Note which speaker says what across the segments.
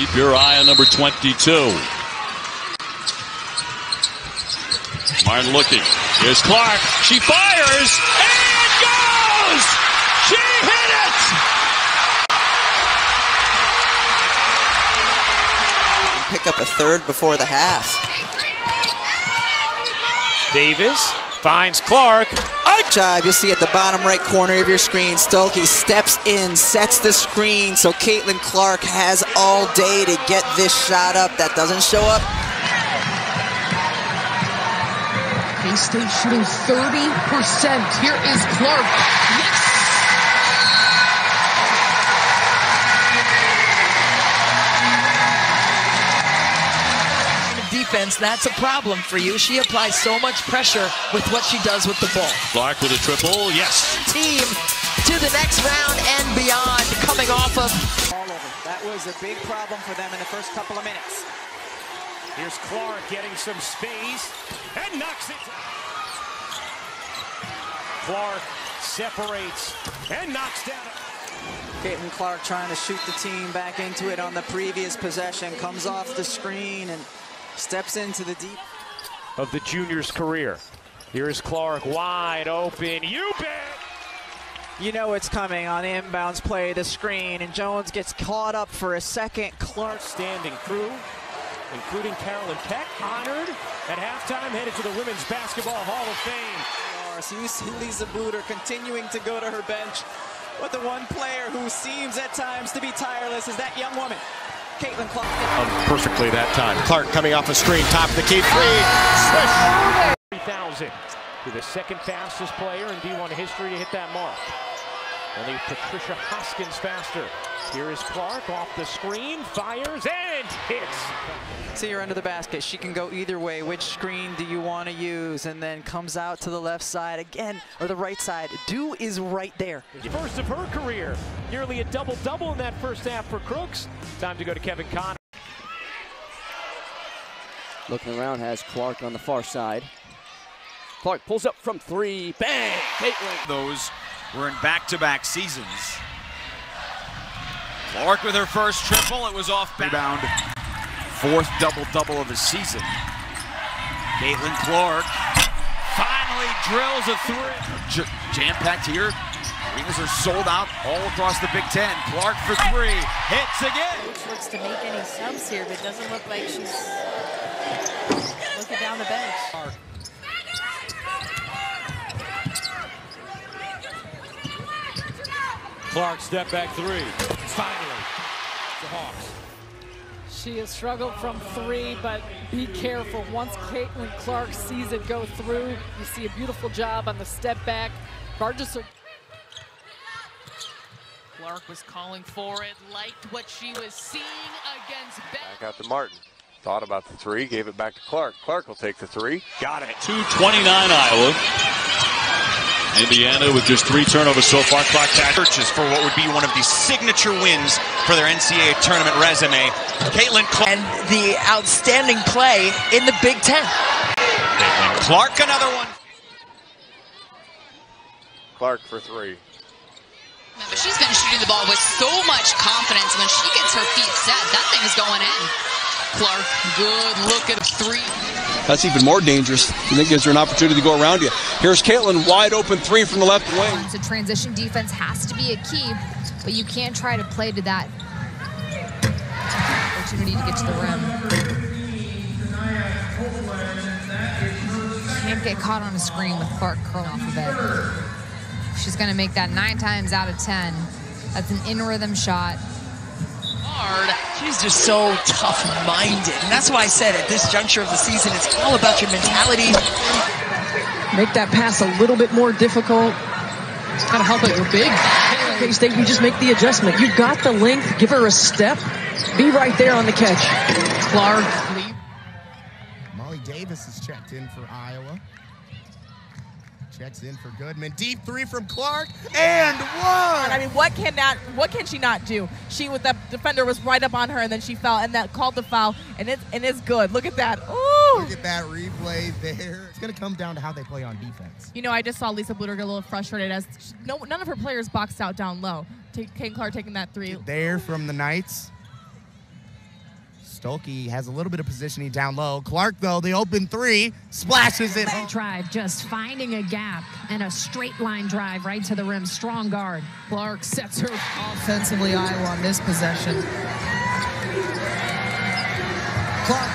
Speaker 1: Keep your eye on number 22. Martin looking. Here's Clark. She fires and goes! She hit it!
Speaker 2: Pick up a third before the half.
Speaker 3: Davis finds Clark.
Speaker 2: Good job. You'll see at the bottom right corner of your screen, Stokey steps in, sets the screen, so Caitlin Clark has all day to get this shot up. That doesn't show up.
Speaker 4: K-State shooting 30%. Here is Clark. Yes! Defense, that's a problem for you. She applies so much pressure with what she does with the ball.
Speaker 1: Clark with a triple, yes.
Speaker 4: Team to the next round and beyond, coming off of.
Speaker 2: All over. That was a big problem for them in the first couple of minutes.
Speaker 3: Here's Clark getting some space and knocks it. Clark separates and knocks down.
Speaker 2: Caitlin Clark trying to shoot the team back into it on the previous possession, comes off the screen and steps into the deep
Speaker 3: of the junior's career. Here is Clark wide open. You bet!
Speaker 2: You know it's coming on the inbounds play, the screen, and Jones gets caught up for a second. Clark
Speaker 3: standing crew, including Carolyn Peck, honored at halftime, headed to the Women's Basketball Hall of Fame.
Speaker 2: So you see Lisa Bluder continuing to go to her bench, but the one player who seems at times to be tireless is that young woman, Caitlin Clark.
Speaker 5: Perfectly that time. Clark coming off a screen, top of the key, three.
Speaker 3: 3,000 to the second fastest player in D1 history to hit that mark. Only Patricia Hoskins faster. Here is Clark off the screen, fires and hits.
Speaker 2: See her under the basket. She can go either way. Which screen do you want to use? And then comes out to the left side again, or the right side. Dew is right there.
Speaker 3: First of her career. Nearly a double-double in that first half for Crooks. Time to go to Kevin Connor.
Speaker 6: Looking around, has Clark on the far side. Clark pulls up from three. Bang! Caitlin.
Speaker 7: Those were in back-to-back seasons. Clark with her first triple. It was off rebound. Fourth double-double of the season. Caitlin Clark finally drills a three. Jam-packed here. Arenas are sold out all across the Big Ten. Clark for three. Hits again.
Speaker 8: Coach looks to make any subs here, but it doesn't look like she's looking down the bench.
Speaker 3: Clark step back three. Finally, the Hawks.
Speaker 9: She has struggled from three, but be careful. Once Caitlin Clark sees it go through, you see a beautiful job on the step back. Clark
Speaker 8: was calling for it, liked what she was seeing against Ben.
Speaker 5: Back out to Martin. Thought about the three, gave it back to Clark. Clark will take the three. Got it.
Speaker 1: 2:29 Iowa. Indiana with just 3 turnovers so far. Clock
Speaker 7: searches for what would be one of the signature wins for their NCAA tournament resume. Caitlin Clark.
Speaker 4: And the outstanding play in the Big Ten.
Speaker 7: Caitlin Clark, another one.
Speaker 5: Clark for three.
Speaker 8: But she's been shooting the ball with so much confidence. When she gets her feet set, that thing is going in. Clark, good look at three.
Speaker 10: That's even more dangerous. You think gives her an opportunity to go around you. Here's Caitlin, wide open three from the left wing.
Speaker 11: So transition defense has to be a key, but you can't try to play to that opportunity to get to the rim. Can't get caught on a screen with Clark curling off of it. She's going to make that 9 times out of 10. That's an in-rhythm shot.
Speaker 4: She's just so tough-minded, and that's why I said at this juncture of the season, it's all about your mentality.
Speaker 9: make that pass a little bit more difficult. It's got to help it. You're big. K-State, you just make the adjustment. You've got the length. Give her a step. Be right there on the catch. Clark.
Speaker 12: Molly Davis is checked in for Iowa. Checks in for Goodman. Deep three from Clark, and one!
Speaker 13: I mean, what can she not do? The defender was right up on her, and then she fell, and that called the foul, and it's good. Look at that. Ooh!
Speaker 12: Look at that replay there. It's going to come down to how they play on defense.
Speaker 13: You know, I just saw Lisa Bluder get a little frustrated as none of her players boxed out down low. Caitlin Clark taking that three.
Speaker 12: There from the Knights. Stolke has a little bit of positioning down low. Clark, though, the open three, splashes it.
Speaker 9: Drive, just finding a gap and a straight line drive right to the rim. Strong guard.
Speaker 13: Clark sets her offensively, Iowa, on this possession. Clark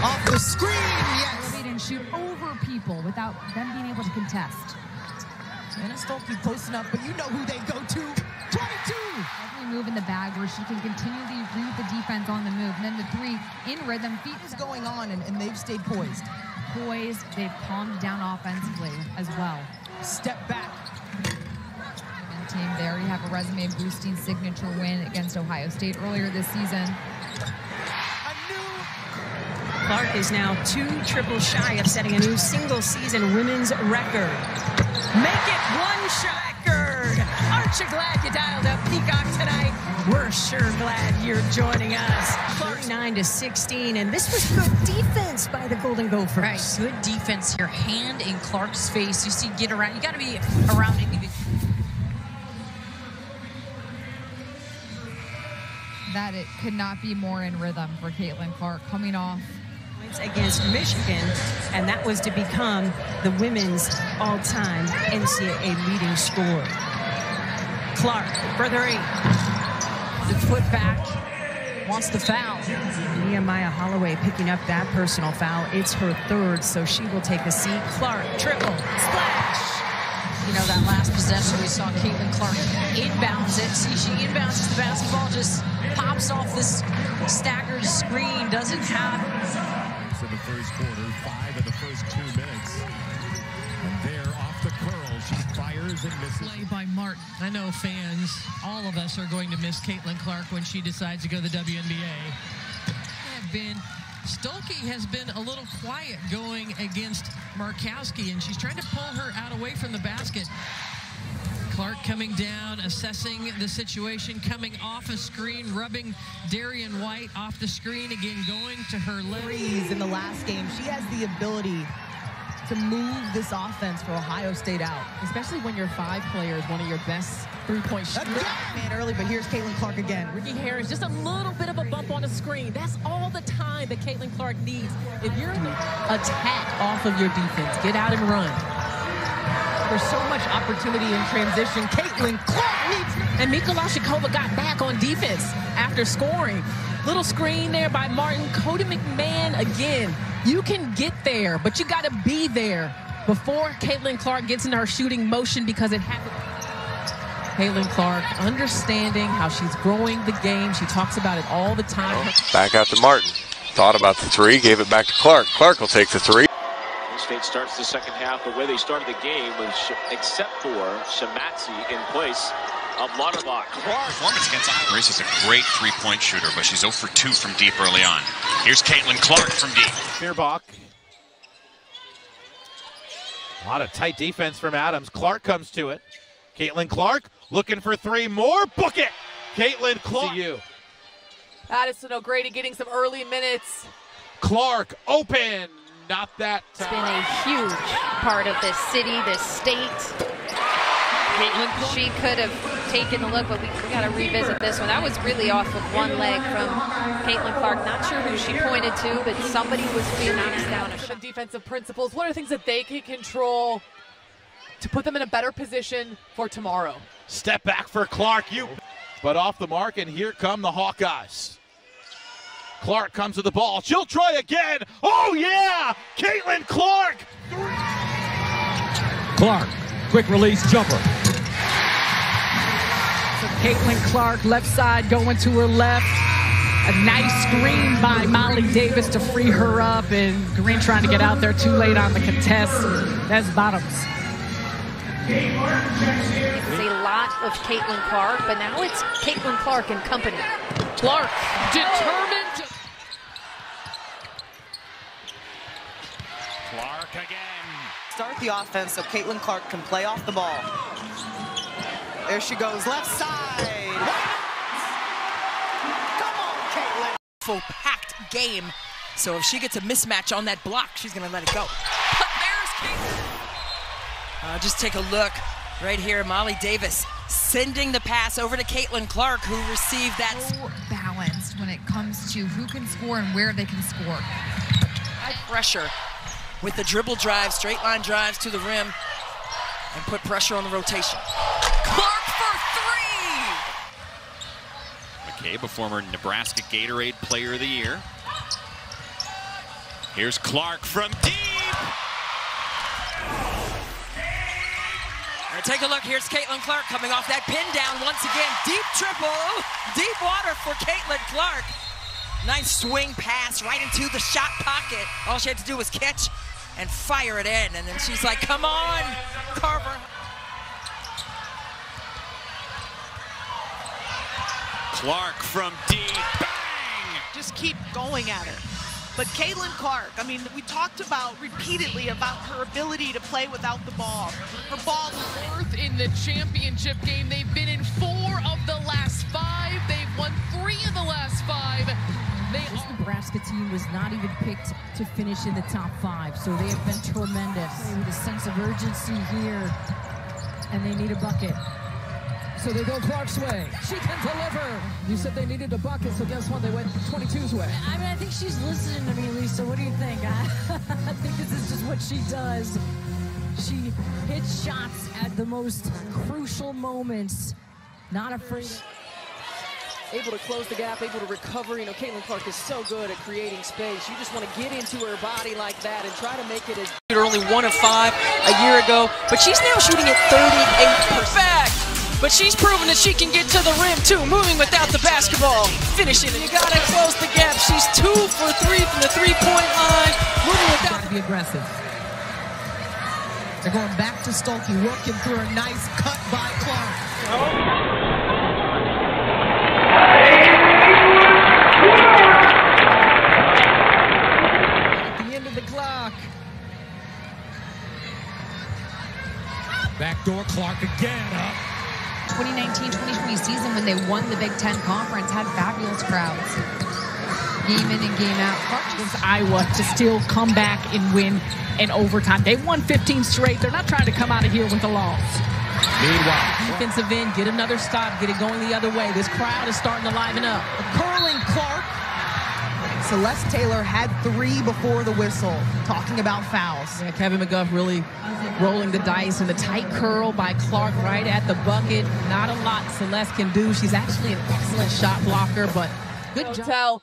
Speaker 13: off the screen, yes.
Speaker 11: Elevate and shoot over people without them being able to contest.
Speaker 13: Anna Stolke posting up, but you know who they go to. 22!
Speaker 11: Definitely move in the bag where she can continually read the defense on the move. And then the three in rhythm, feet
Speaker 13: is going on, and they've stayed poised.
Speaker 11: They've calmed down offensively as well.
Speaker 13: Step back.
Speaker 11: And team, they already have a resume boosting signature win against Ohio State earlier this season.
Speaker 9: Clark is now 2 triples shy of setting a new single-season women's record. Make it 1 record. Aren't you glad you dialed up Peacock tonight? We're sure glad you're joining us. 39-16, and this was good defense by the Golden Gophers.
Speaker 4: Right, good defense here. Hand in Clark's face. You see, get around. You got to be around it.
Speaker 11: That it could not be more in rhythm for Caitlin Clark coming off
Speaker 9: against Michigan, and that was to become the women's all-time NCAA leading scorer. Clark for 3.
Speaker 13: The foot back, wants the foul.
Speaker 9: Nehemiah Holloway picking up that personal foul. It's her 3rd, so she will take a seat. Clark, triple, splash.
Speaker 4: You know, that last possession, we saw Caitlin Clark inbounds it. See, she inbounds the basketball, just pops off this staggered screen, doesn't have
Speaker 3: in the first quarter, 5 of the first 2 minutes. And there, off the curl, she fires and misses.
Speaker 14: Play by Martin. I know fans, all of us are going to miss Caitlin Clark when she decides to go to the WNBA. Stolke has been a little quiet going against Markowski, and she's trying to pull her out away from the basket. Clark coming down, assessing the situation, coming off a screen, rubbing Darian White off the screen again, going to her left.
Speaker 13: In the last game, she has the ability to move this offense for Ohio State out, especially when your 5 player is one of your best three-point shooters. Man, early, but here's Caitlin Clark again.
Speaker 15: Ricky Harris, just a little bit of a bump on the screen. That's all the time that Caitlin Clark needs. If you're in the attack off of your defense, get out and run. There's so much opportunity in transition. Caitlin Clark needs, and Mika Lashikova got back on defense after scoring. Little screen there by Martin. Cody McMahon again. You can get there, but you got to be there before Caitlin Clark gets in her shooting motion, because it happens. Caitlin Clark understanding how she's growing the game. She talks about it all the time.
Speaker 5: Back out to Martin. Thought about the 3, gave it back to Clark. Clark will take the 3.
Speaker 3: State starts the second half the way they started the game, except for Shamatsi in place of Lauterbach. Clark.
Speaker 16: Performance against Iowa. Grace is a great 3-point shooter, but she's 0 for 2 from deep early on. Here's Caitlin Clark from deep.
Speaker 17: Fearbach. A lot of tight defense from Adams. Clark comes to it. Caitlin Clark looking for 3 more. Book it! Caitlin Clark. See you.
Speaker 15: Addison O'Grady getting some early minutes.
Speaker 17: Clark open. Not that time.
Speaker 18: It's been a huge part of this city, this state. She could have taken a look, but we got to revisit this one. That was really off of one leg from Caitlin Clark. Not sure who she pointed to, but somebody was being knocked down.
Speaker 15: The defensive principles, what are things that they can control to put them in a better position for tomorrow?
Speaker 17: Step back for Clark, but off the mark, and here come the Hawkeyes. Clark comes to the ball. She'll try again. Oh, yeah! Caitlin Clark!
Speaker 19: Clark, quick release jumper.
Speaker 9: So Caitlin Clark, left side going to her left. A nice screen by Molly Davis to free her up, and Green trying to get out there too late on the contest. That's Bottoms.
Speaker 18: It's a lot of Caitlin Clark, but now it's Caitlin Clark and company.
Speaker 15: Clark determined.
Speaker 3: Clark again.
Speaker 2: Start the offense so Caitlin Clark can play off the ball. There she goes, left side. Come on, Caitlin.
Speaker 4: Full packed game. So if she gets a mismatch on that block, she's going to let it go. But there's Caitlin. Just take a look right here. Molly Davis sending the pass over to Caitlin Clark, who received that.
Speaker 11: So balanced when it comes comes to who can score and where they can score.
Speaker 2: High pressure with the dribble drive, straight line drives to the rim, and put pressure on the rotation.
Speaker 11: Clark for three!
Speaker 16: McCabe, a former Nebraska Gatorade Player of the Year. Here's Clark from deep.
Speaker 2: All right, take a look. Here's Caitlin Clark coming off that pin down once again. Deep triple, deep water for Caitlin Clark. Nice swing pass right into the shot pocket. All she had to do was catch and fire it in. And then she's like, come on, Carver.
Speaker 16: Clark from deep, bang!
Speaker 20: Just keep going at her. But Caitlin Clark, I mean, we talked about repeatedly about her ability to play without the ball. Her ball
Speaker 14: Fourth in the championship game. They've been in 4 of the last 5. They've won 3 of the last 5.
Speaker 9: This Nebraska team was not even picked to finish in the top 5, so they have been tremendous. With a sense of urgency here, and they need a bucket.
Speaker 19: So they go Clark's way. She can deliver. You said they needed a bucket, so guess what? They went 22's way.
Speaker 9: I mean, I think she's listening to me, Lisa. What do you think? I think this is just what she does. She hits shots at the most crucial moments. Not afraid.
Speaker 6: Able to close the gap, able to recover. You know, Caitlin Clark is so good at creating space. You just want to get into her body like that and try to make it as...
Speaker 2: Only 1 of 5 a year ago, but she's now shooting at 38%. Back. But she's proven that she can get to the rim too, moving without the basketball. Finishing it. You gotta close the gap. She's 2 for 3 from the three-point line. Moving without.
Speaker 13: Trying to be aggressive. They're going back to Stolke, working through a nice cut by Clark.
Speaker 19: Backdoor Clark again up.
Speaker 11: 2019-2020 season when they won the Big Ten Conference had fabulous crowds. Game in and game out.
Speaker 15: Clark against Iowa to still come back and win in overtime. They won 15 straight. They're not trying to come out of here with a loss.
Speaker 19: Meanwhile,
Speaker 15: defensive end, get another stop, get it going the other way. This crowd is starting to liven up.
Speaker 13: Curling Clark. Celeste Taylor had 3 before the whistle, talking about fouls.
Speaker 15: Yeah, Kevin McGuff really rolling the dice, and the tight curl by Clark right at the bucket. Not a lot Celeste can do. She's actually an excellent shot blocker, but good job.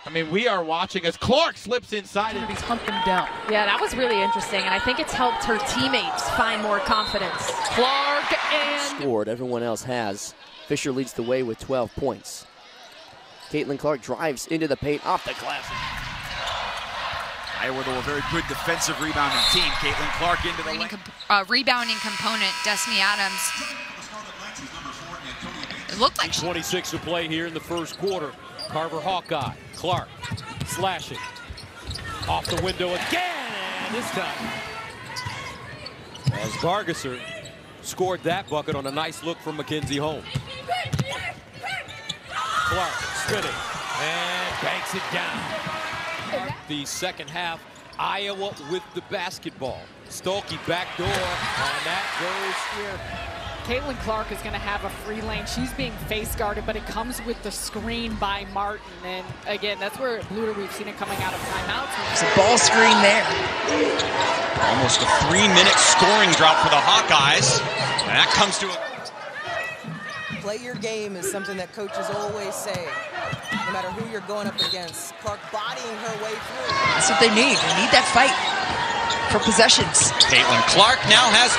Speaker 17: I mean, we are watching as Clark slips inside and
Speaker 15: he's humping down.
Speaker 18: Yeah, that was really interesting, and I think it's helped her teammates find more confidence.
Speaker 15: Clark and...
Speaker 6: Scored, everyone else has. Fisher leads the way with 12 points. Caitlin Clark drives into the paint off the glass.
Speaker 7: Iowa, though, a very good defensive rebounding team. Caitlin Clark into the lane.
Speaker 11: Rebounding component, Destiny Adams. It looked like
Speaker 3: 26 to play here in the first quarter. Carver Hawkeye. Clark slashing. Off the window again, and this time. As Gargasser scored that bucket on a nice look from Mackenzie Holmes. Clark spinning and banks it down. The second half, Iowa with the basketball. Stolke backdoor, and that goes here.
Speaker 21: Caitlin Clark is going to have a free lane. She's being face guarded, but it comes with the screen by Martin. And again, that's where Luder, we've seen it coming out of timeouts.
Speaker 2: There's a ball screen there.
Speaker 16: Almost a 3-minute scoring drought for the Hawkeyes. And that comes to a...
Speaker 2: Play your game is something that coaches always say, no matter who you're going up against. Clark bodying her way through. That's what they need. They need that fight for possessions.
Speaker 16: Caitlin Clark now has...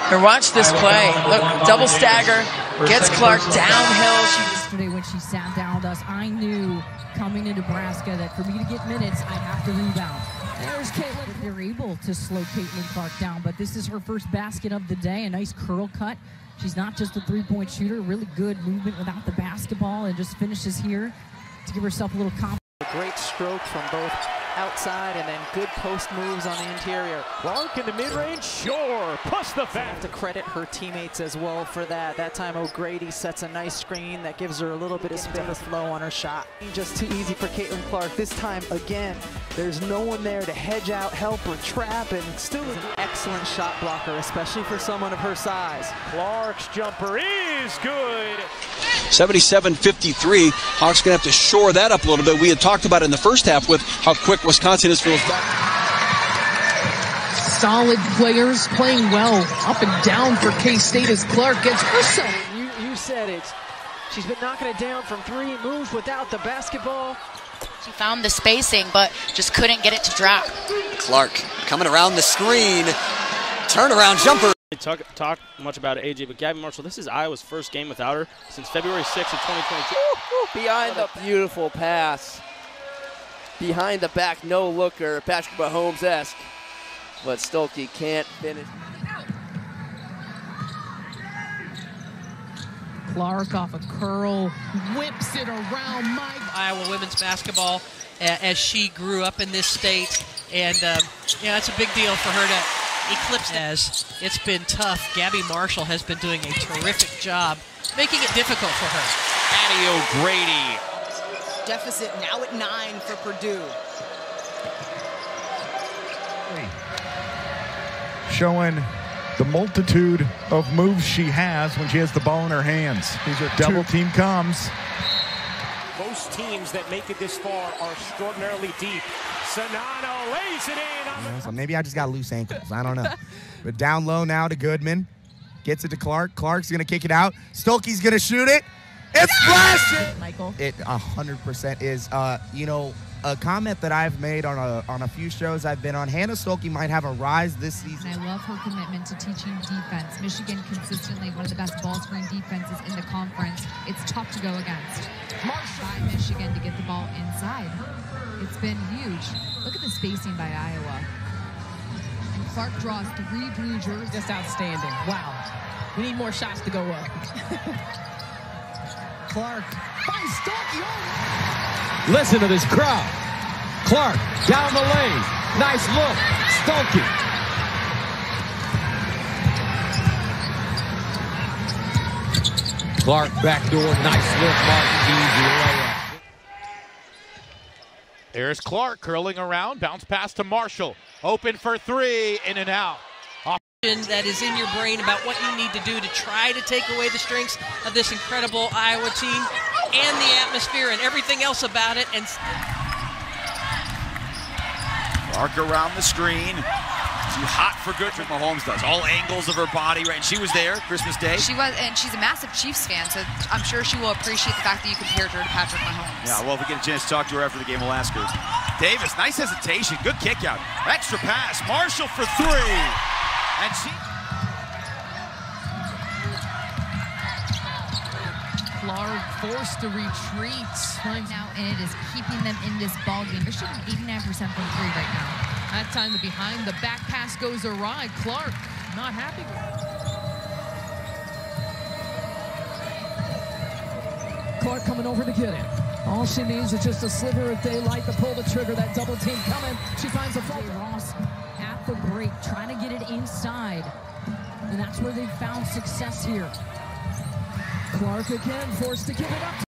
Speaker 2: Here, watch this play. Look, double stagger, gets Clark downhill.
Speaker 9: Yesterday when she sat down with us, I knew coming to Nebraska that for me to get minutes, I'd have to rebound. There's Caitlin. They're able to slow Caitlin Clark down, but this is her first basket of the day, a nice curl cut. She's not just a three-point shooter, really good movement without the basketball, and just finishes here to give herself a little confidence.
Speaker 2: A great stroke from both outside and then good post moves on the interior.
Speaker 3: Clark in the mid-range, sure, plus the foul.
Speaker 2: To credit her teammates as well for that. That time O'Grady sets a nice screen that gives her a little bit of spin to flow on her shot. Just too easy for Caitlin Clark. This time, again, there's no one there to hedge out, help, or trap, and still is an excellent shot blocker, especially for someone of her size.
Speaker 3: Clark's jumper is good.
Speaker 10: 77-53. Hawks going to have to shore that up a little bit. We had talked about it in the first half with how quick Wisconsin is for those back.
Speaker 9: Solid players playing well up and down for K-State as Clark gets herself.
Speaker 6: You said it. She's been knocking it down from 3, moves without the basketball.
Speaker 8: She found the spacing, but just couldn't get it to drop.
Speaker 1: Clark coming around the screen. Turnaround jumper.
Speaker 22: Talk much about it, AJ, but Gabby Marshall, this is Iowa's first game without her since February 6th of 2022.
Speaker 23: Behind the beautiful pass. Behind the back, no looker, Patrick Mahomes-esque. But Stolke can't finish.
Speaker 13: Clark off a curl, whips it around Mike.
Speaker 14: Iowa women's basketball as she grew up in this state, and yeah, it's a big deal for her to eclipse. As it's been tough, Gabby Marshall has been doing a terrific job making it difficult for her.
Speaker 7: Addie O'Grady.
Speaker 24: Deficit now at 9 for Purdue.
Speaker 25: Showing the multitude of moves she has when she has the ball in her hands. Double team comes.
Speaker 3: Most teams that make it this far are extraordinarily deep. Sanano lays it in.
Speaker 12: So maybe I just got loose ankles. I don't know. But down low now to Goodman. Gets it to Clark. Clark's going to kick it out. Stolke's going to shoot it. It's flashing!
Speaker 13: Michael?
Speaker 12: It 100% is. You know, a comment that I've made on a few shows I've been on, Hannah Stolke might have a rise this season.
Speaker 11: And I love her commitment to teaching defense. Michigan consistently one of the best ball screen defenses in the conference. It's tough to go against. By Michigan to get the ball inside. It's been huge. Look at the spacing by Iowa. And Clark draws 3 blue jerseys.
Speaker 13: Just outstanding. Wow. We need more shots to go up. Clark finds Stolke.
Speaker 19: Listen to this crowd. Clark down the lane. Nice look. Stolke. Clark backdoor. Nice look. Martin easy layup.
Speaker 17: There's Clark curling around. Bounce pass to Marshall. Open for 3. In and out.
Speaker 14: That is in your brain about what you need to do to try to take away the strengths of this incredible Iowa team and the atmosphere and everything else about it. And
Speaker 7: Clark around the screen. Too hot for good, what Mahomes does. All angles of her body, right? And she was there Christmas Day.
Speaker 11: She was, and she's a massive Chiefs fan, so I'm sure she will appreciate the fact that you compared her to Patrick Mahomes.
Speaker 7: Yeah, well, if we get a chance to talk to her after the game, we'll ask her. Davis, nice hesitation. Good kick out. Extra pass. Marshall for 3. And she...
Speaker 13: Clark forced to retreat.
Speaker 11: Now, and it is keeping them in this ball game. They're shooting 89% from 3 right now.
Speaker 13: That time the behind the back pass goes awry. Clark not happy.
Speaker 19: Clark coming over to get it. All she needs is just a sliver of daylight to pull the trigger. That double team coming. She finds a fault.
Speaker 13: Ross at the break, trying to get it inside. And that's where they found success here.
Speaker 19: Clark again forced to give it up.